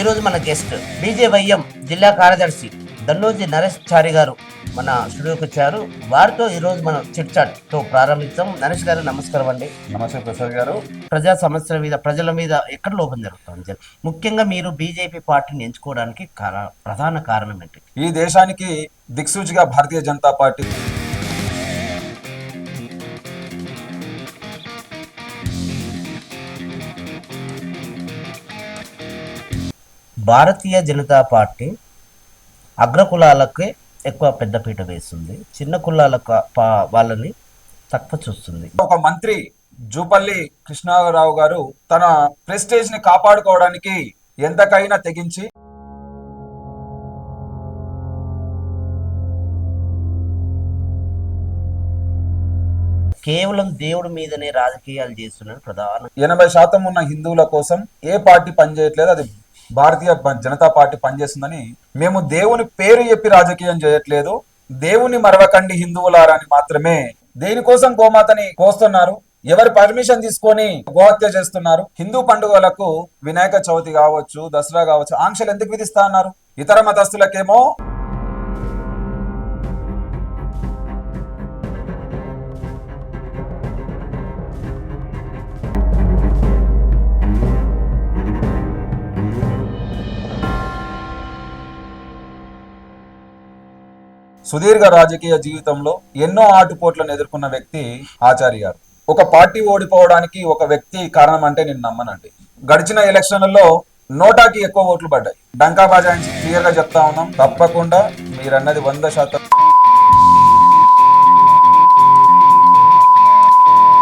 ఈరోజు మన guest BJYM జిల్లా కార్యదర్శి దన్నోజీ నరేష్ చారి గారు మన స్టూడియోకి వచ్చారు. వారితో ఈరోజు మనం చిట్ చాట్ తో ప్రారంభించాం. నరేష్ గారు నమస్కారం అండి. నమస్తే ప్రసాద్ గారు. ప్రజా సమస్యల మీద ప్రజల మీద ఎక్కడ లోపం జరుగుతుంది? ముఖ్యంగా మీరు బీజేపీ పార్టీని ఎంచుకోవడానికి ప్రధాన కారణం ఏంటి? ఈ దేశానికి దిక్సూచిగా భారతీయ జనతా పార్టీ భారతీయ జనతా పార్టీ అగ్రకులాలకే ఎక్కువ పెద్దపీట వేస్తుంది, చిన్న కులాల వాళ్ళని తక్కువ చూస్తుంది. ఒక మంత్రి జూపల్లి కృష్ణారావు గారు తన ప్రెస్టేజ్ ని కాపాడుకోవడానికి ఎంతకైనా తెగించి కేవలం దేవుడి మీదనే రాజకీయాలు చేస్తున్నారు. ప్రధాన 80% ఉన్న హిందువుల కోసం ఏ పార్టీ పనిచేయట్లేదు, అది భారతీయ జనతా పార్టీ పనిచేస్తుందని. మేము దేవుని పేరు చెప్పి రాజకీయం చేయట్లేదు, దేవుని మరవకండి హిందువులారా అని మాత్రమే. దేనికోసం గోమాతని కోస్తున్నారు, ఎవరి పర్మిషన్ తీసుకొని గోహత్య చేస్తున్నారు. హిందూ పండుగలకు వినాయక చవితి కావచ్చు, దసరా కావచ్చు, ఆంక్షలు ఎందుకు విధిస్తా అన్నారు? ఇతర మతస్థులకేమో సుదీర్ఘ రాజకీయ జీవితంలో ఎన్నో ఆటుపోట్లను ఎదుర్కొన్న వ్యక్తి ఆచార్య గారు. ఒక పార్టీ ఓడిపోవడానికి ఒక వ్యక్తి కారణం అంటే నేను నమ్మనండి. గడిచిన ఎలక్షన్లలో నోటాకి ఎక్కువ ఓట్లు పడ్డాయి. డంకా బాజాయించి క్లియర్ గా చెప్తా ఉన్నాం, తప్పకుండా మీరన్నది 100%